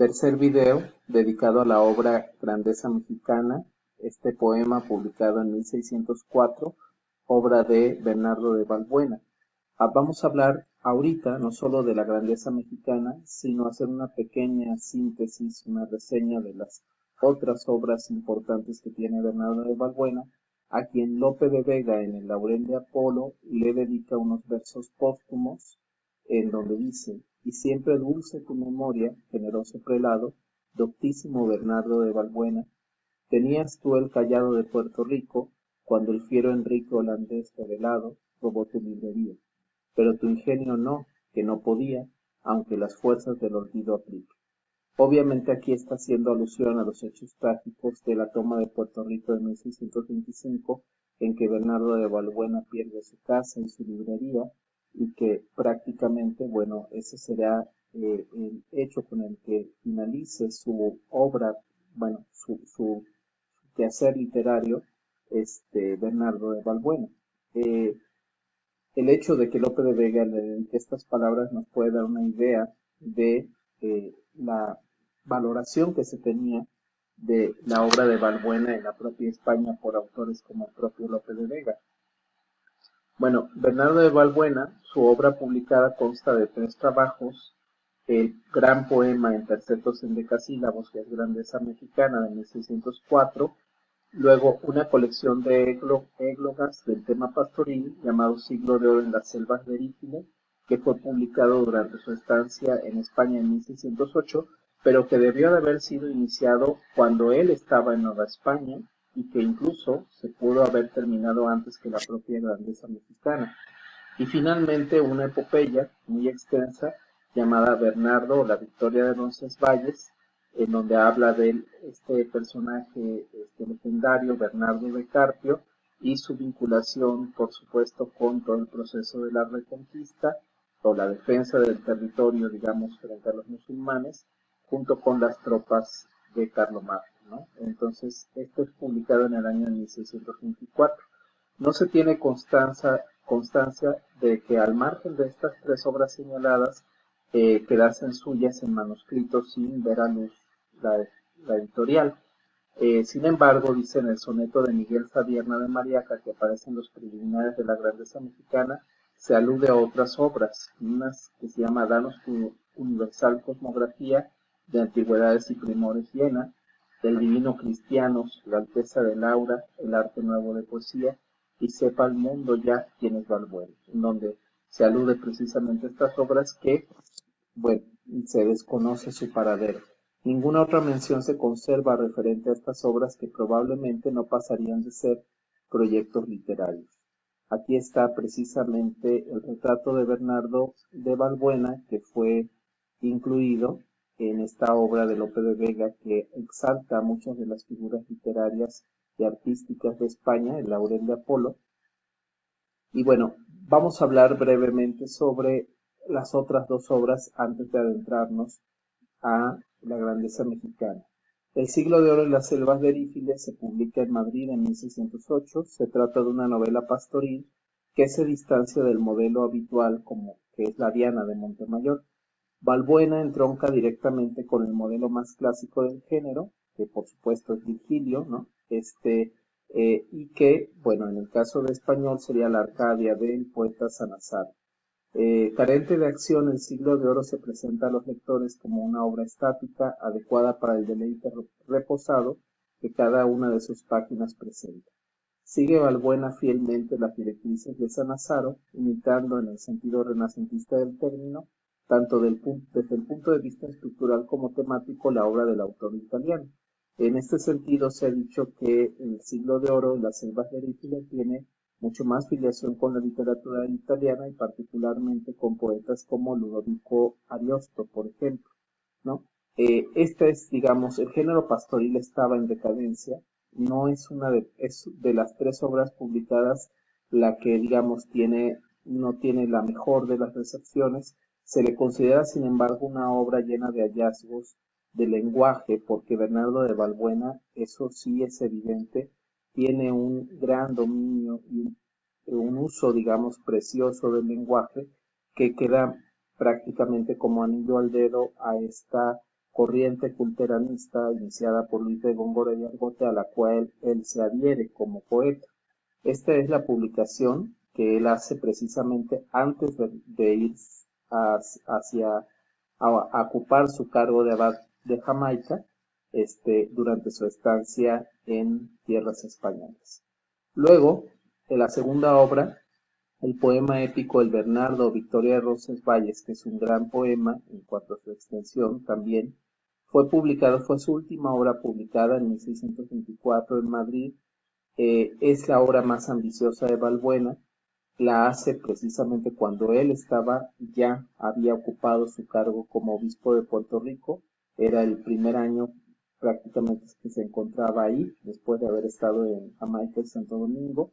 Tercer video dedicado a la obra Grandeza Mexicana, este poema publicado en 1604, obra de Bernardo de Balbuena. Vamos a hablar ahorita no solo de la grandeza mexicana, sino hacer una pequeña síntesis, una reseña de las otras obras importantes que tiene Bernardo de Balbuena, a quien Lope de Vega en el Laurel de Apolo le dedica unos versos póstumos en donde dice: y siempre dulce tu memoria, generoso prelado, doctísimo Bernardo de Balbuena, tenías tú el callado de Puerto Rico, cuando el fiero Enrique holandés revelado robó tu librería, pero tu ingenio no, que no podía, aunque las fuerzas del olvido aplique. Obviamente aquí está haciendo alusión a los hechos trágicos de la toma de Puerto Rico de 1625, en que Bernardo de Balbuena pierde su casa y su librería, y que prácticamente, bueno, ese será el hecho con el que finalice su obra, bueno, su quehacer literario, Bernardo de Balbuena. Eh, el hecho de que Lope de Vega le dedique estas palabras nos puede dar una idea de la valoración que se tenía de la obra de Balbuena en la propia España por autores como el propio Lope de Vega. Bueno, Bernardo de Balbuena, su obra publicada consta de 3 trabajos: el gran poema en tercetos endecasílabos, que es Grandeza Mexicana, de 1604, luego una colección de églogas del tema pastoril llamado Siglo de Oro en las Selvas de Erífile, que fue publicado durante su estancia en España en 1608, pero que debió de haber sido iniciado cuando él estaba en Nueva España y que incluso se pudo haber terminado antes que la propia Grandeza Mexicana. Y finalmente una epopeya muy extensa llamada Bernardo o la Victoria de Roncesvalles, en donde habla de este personaje legendario, Bernardo de Carpio, y su vinculación, por supuesto, con todo el proceso de la Reconquista o la defensa del territorio, digamos, frente a los musulmanes, junto con las tropas de Carlomagno, ¿no? Entonces, esto es publicado en el año 1624. No se tiene constancia de que, al margen de estas 3 obras señaladas, quedasen suyas en manuscrito sin ver a luz la editorial. Sin embargo, dice en el soneto de Miguel Sadierna de Mariaca, que aparece en los preliminares de la Grandeza Mexicana, se alude a otras obras, unas que se llama Danos tu universal cosmografía de antigüedades y primores llena, del divino Cristianos, la alteza de Laura, el arte nuevo de poesía, y sepa el mundo ya quién es Balbuena, en donde se alude precisamente a estas obras que, bueno, se desconoce su paradero. Ninguna otra mención se conserva referente a estas obras, que probablemente no pasarían de ser proyectos literarios. Aquí está precisamente el retrato de Bernardo de Balbuena, que fue incluido en esta obra de Lope de Vega, que exalta muchas de las figuras literarias y artísticas de España, el Laurel de Apolo. Y bueno, vamos a hablar brevemente sobre las otras 2 obras antes de adentrarnos a la Grandeza Mexicana. El Siglo de Oro en las Selvas de Erífile se publica en Madrid en 1608. Se trata de una novela pastoril que se distancia del modelo habitual, como que es la Diana de Montemayor. Balbuena entronca directamente con el modelo más clásico del género, que por supuesto es Virgilio, ¿no? Y que, bueno, en el caso de español sería la Arcadia del poeta Sanazar. Carente de acción, el Siglo de Oro se presenta a los lectores como una obra estática, adecuada para el deleite reposado que cada una de sus páginas presenta. Sigue Balbuena fielmente las directrices de Sanazaro, imitando en el sentido renacentista del término, tanto desde el punto de vista estructural como temático, la obra del autor italiano. En este sentido, se ha dicho que el Siglo de Oro y las Selvas de Erífile tiene mucho más filiación con la literatura italiana, y particularmente con poetas como Ludovico Ariosto, por ejemplo, ¿no? Digamos, el género pastoril estaba en decadencia. No es es de las 3 obras publicadas la que, digamos, no tiene la mejor de las recepciones. Se le considera, sin embargo, una obra llena de hallazgos de lenguaje, porque Bernardo de Balbuena, eso sí es evidente, tiene un gran dominio y un uso, digamos, precioso del lenguaje, que queda prácticamente como anillo al dedo a esta corriente culteranista iniciada por Luis de Góngora y Argote, a la cual él se adhiere como poeta. Esta es la publicación que él hace precisamente antes de ir a ocupar su cargo de abad de Jamaica, durante su estancia en tierras españolas. Luego, en la segunda obra, el poema épico El Bernardo, Victoria de Roncesvalles, que es un gran poema en cuanto a su extensión también, fue su última obra publicada en 1624 en Madrid. Es la obra más ambiciosa de Balbuena. La hace precisamente cuando él había ocupado su cargo como obispo de Puerto Rico. Era el primer año prácticamente que se encontraba ahí, después de haber estado en Jamaica y Santo Domingo.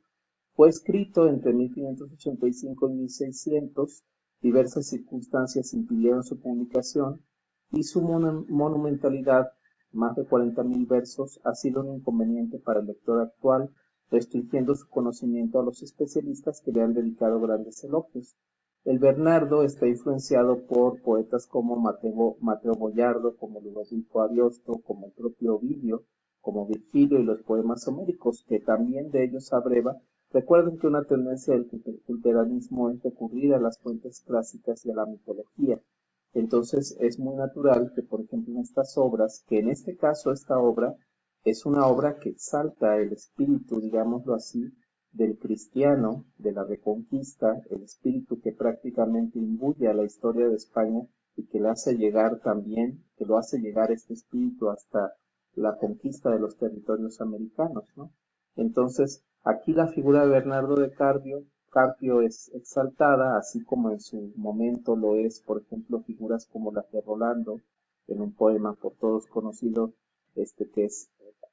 Fue escrito entre 1585 y 1600, diversas circunstancias impidieron su publicación y su monumentalidad, más de 40.000 versos, ha sido un inconveniente para el lector actual, restringiendo su conocimiento a los especialistas que le han dedicado grandes elogios. El Bernardo está influenciado por poetas como Mateo Boyardo, como Ludovico Ariosto, como el propio Ovidio, como Virgilio y los poemas homéricos, que también de ellos abreva. Recuerden que una tendencia del culteranismo es recurrir a las fuentes clásicas y a la mitología. Entonces es muy natural que, por ejemplo, en estas obras, que en este caso esta obra es una obra que exalta el espíritu, digámoslo así, del cristiano, de la reconquista, el espíritu que prácticamente imbuye a la historia de España y que le hace llegar también, que lo hace llegar este espíritu hasta la conquista de los territorios americanos, ¿no? Entonces, aquí la figura de Bernardo de Carpio es exaltada, así como en su momento lo es, por ejemplo, figuras como la de Rolando, en un poema por todos conocido, que es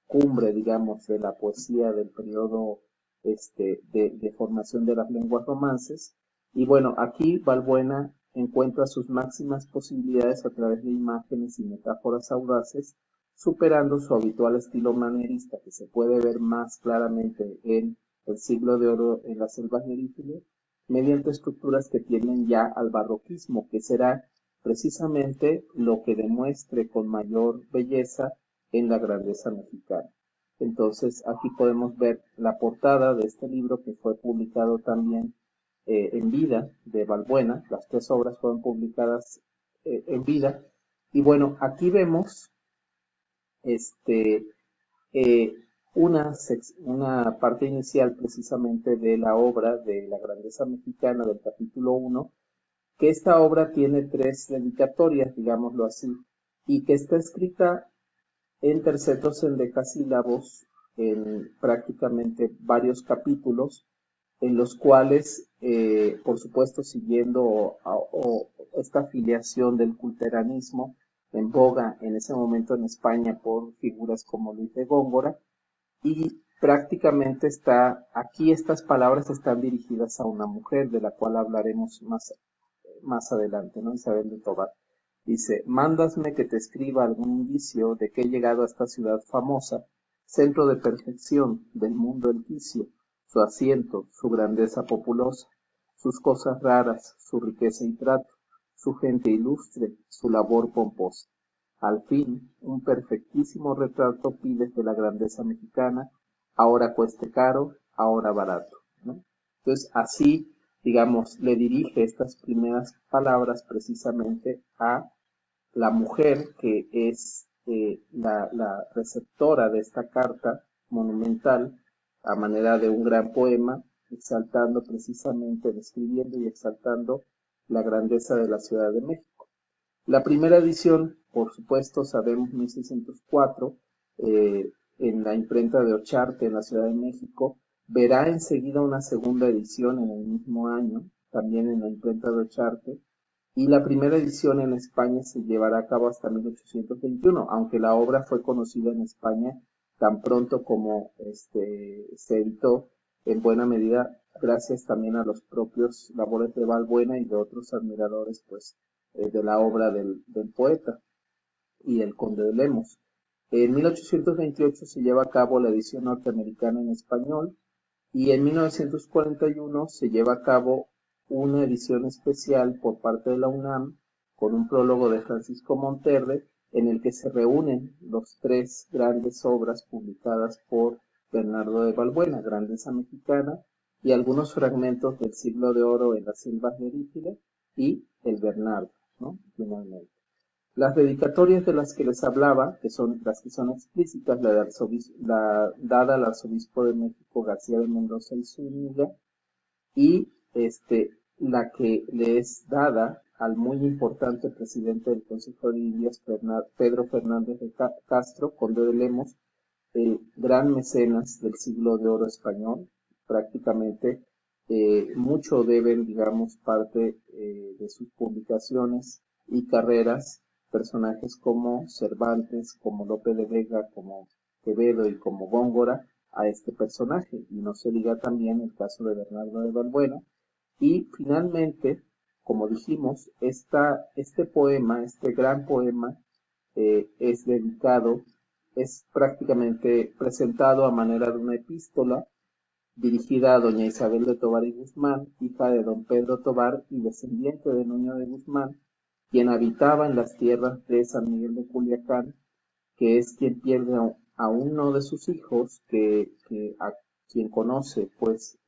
cumbre, digamos, de la poesía del periodo de formación de las lenguas romances. Y bueno, aquí Balbuena encuentra sus máximas posibilidades a través de imágenes y metáforas audaces, superando su habitual estilo manierista, que se puede ver más claramente en El siglo de oro en las selvas de Rígida, mediante estructuras que tienden ya al barroquismo, que será precisamente lo que demuestre con mayor belleza en la grandeza mexicana. Entonces, aquí podemos ver la portada de este libro, que fue publicado también en vida de Balbuena. Las tres obras fueron publicadas en vida. Y bueno, aquí vemos este, eh, una parte inicial precisamente de la obra de la grandeza mexicana del capítulo 1, que esta obra tiene tres dedicatorias, digámoslo así, y que está escrita en tercetos endecasílabos en prácticamente varios capítulos, en los cuales, por supuesto, siguiendo esta afiliación del culteranismo en boga en ese momento en España por figuras como Luis de Góngora, y prácticamente aquí estas palabras están dirigidas a una mujer, de la cual hablaremos más adelante, ¿no? Isabel de Tobar. Dice: mándasme que te escriba algún indicio de que he llegado a esta ciudad famosa, centro de perfección del mundo el quicio, su asiento, su grandeza populosa, sus cosas raras, su riqueza y trato, su gente ilustre, su labor pomposa. Al fin, un perfectísimo retrato pides de la grandeza mexicana, ahora cueste caro, ahora barato, ¿no? Entonces, así, digamos, le dirige estas primeras palabras precisamente a la mujer que es la receptora de esta carta monumental, a manera de un gran poema, exaltando precisamente, describiendo y exaltando la grandeza de la Ciudad de México. La primera edición, por supuesto, sabemos 1604, en la imprenta de Ocharte, en la Ciudad de México, verá enseguida una segunda edición en el mismo año, también en la imprenta de Ocharte, y la primera edición en España se llevará a cabo hasta 1821, aunque la obra fue conocida en España tan pronto como se editó, en buena medida gracias también a los propios labores de Balbuena y de otros admiradores, pues, de la obra del poeta y el conde de Lemos. En 1828 se lleva a cabo la edición norteamericana en español, y en 1941 se lleva a cabo una edición especial por parte de la UNAM con un prólogo de Francisco Monterre, en el que se reúnen los tres grandes obras publicadas por Bernardo de Balbuena, Grandeza Mexicana, y algunos fragmentos del Siglo de Oro en las selvas de Erífile y el Bernardo, ¿no? Finalmente. Las dedicatorias de las que les hablaba, que son las que son explícitas, la dada al arzobispo de México García de Mendoza y Zúñiga, y la que le es dada al muy importante presidente del Consejo de Indias, Pedro Fernández de Castro, conde de Lemos, el gran mecenas del Siglo de Oro español. Prácticamente mucho deben, digamos, parte de sus publicaciones y carreras personajes como Cervantes, como Lope de Vega, como Quevedo y como Góngora a este personaje. Y no se diga también el caso de Bernardo de Balbuena. Y finalmente, como dijimos, este poema, este gran poema, es dedicado, es prácticamente presentado a manera de una epístola dirigida a doña Isabel de Tovar y Guzmán, hija de don Pedro Tovar y descendiente de Nuño de Guzmán, quien habitaba en las tierras de San Miguel de Culiacán, que es quien pierde a uno de sus hijos, a quien conoce, pues,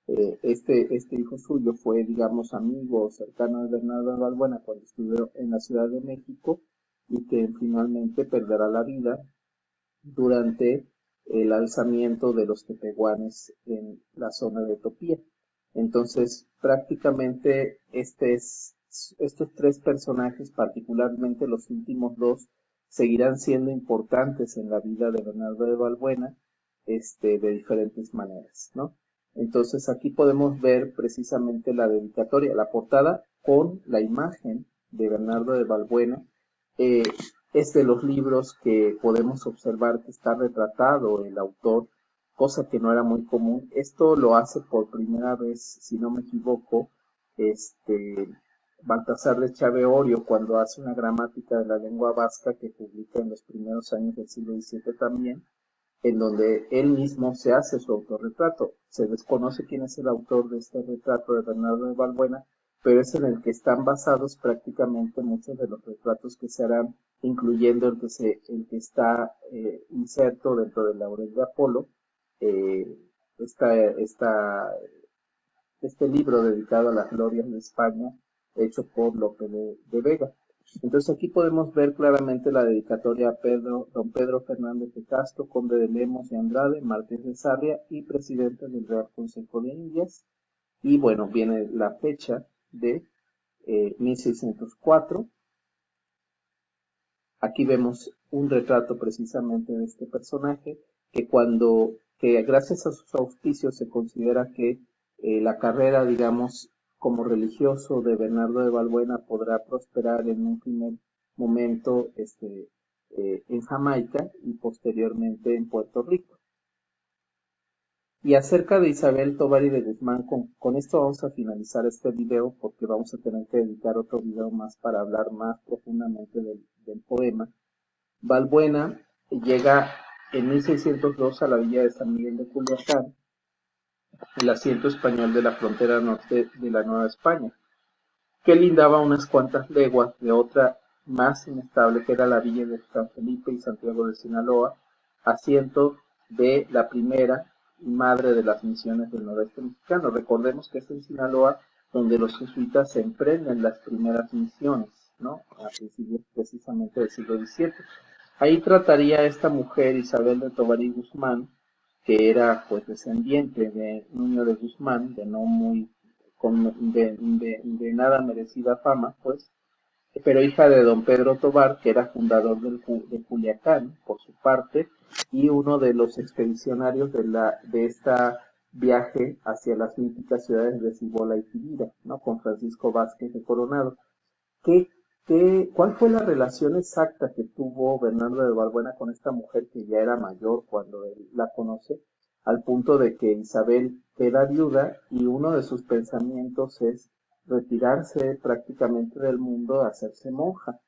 este hijo suyo fue, digamos, amigo cercano de Bernardo de Balbuena cuando estuvo en la Ciudad de México y que finalmente perderá la vida durante el alzamiento de los tepehuanes en la zona de Topía. Entonces, prácticamente estos tres personajes, particularmente los últimos dos, seguirán siendo importantes en la vida de Bernardo de Balbuena, de diferentes maneras, ¿no? Entonces aquí podemos ver precisamente la dedicatoria, la portada con la imagen de Bernardo de Balbuena. Eh, es de los libros que podemos observar que está retratado el autor, cosa que no era muy común. Esto lo hace por primera vez, si no me equivoco, Baltasar de Chaveorio cuando hace una gramática de la lengua vasca que publica en los primeros años del siglo XVII también, en donde él mismo se hace su autorretrato. Se desconoce quién es el autor de este retrato de Bernardo de Balbuena, pero es en el que están basados prácticamente muchos de los retratos que se harán, incluyendo el que está inserto dentro del laurel de Apolo, eh, este libro dedicado a las glorias de España, hecho por Lope de Vega. Entonces aquí podemos ver claramente la dedicatoria a don Pedro Fernández de Castro, conde de Lemos y Andrade, marqués de Sarria y presidente del Real Consejo de Indias. Y bueno, viene la fecha de 1604. Aquí vemos un retrato precisamente de este personaje que gracias a sus auspicios se considera que la carrera, digamos, como religioso de Bernardo de Balbuena podrá prosperar en un primer momento en Jamaica y posteriormente en Puerto Rico. Y acerca de Isabel Tovar y de Guzmán, con esto vamos a finalizar este video porque vamos a tener que dedicar otro video más para hablar más profundamente del poema. Balbuena llega en 1602 a la villa de San Miguel de Culiacán, el asiento español de la frontera norte de la Nueva España, que lindaba unas cuantas leguas de otra más inestable que era la villa de San Felipe y Santiago de Sinaloa, asiento de la primera y madre de las misiones del noreste mexicano. Recordemos que es en Sinaloa donde los jesuitas se emprenden las primeras misiones, ¿no? A principios precisamente del siglo XVII. Ahí trataría esta mujer, Isabel de Tovar y Guzmán, que era pues descendiente de Nuño de Guzmán, de no muy, de nada merecida fama, pues, pero hija de don Pedro Tovar, que era fundador de Culiacán, por su parte, y uno de los expedicionarios de esta viaje hacia las míticas ciudades de Cibola y Quivira, ¿no? Con Francisco Vázquez de Coronado. ¿Cuál fue la relación exacta que tuvo Bernardo de Balbuena con esta mujer que ya era mayor cuando él la conoce, al punto de que Isabel queda viuda y uno de sus pensamientos es retirarse prácticamente del mundo, hacerse monja?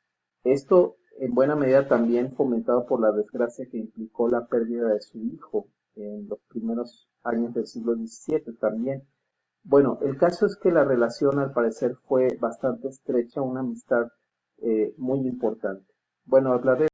Esto en buena medida también fomentado por la desgracia que implicó la pérdida de su hijo en los primeros años del siglo XVII también. Bueno, el caso es que la relación al parecer fue bastante estrecha, una amistad muy importante. Bueno, hablaré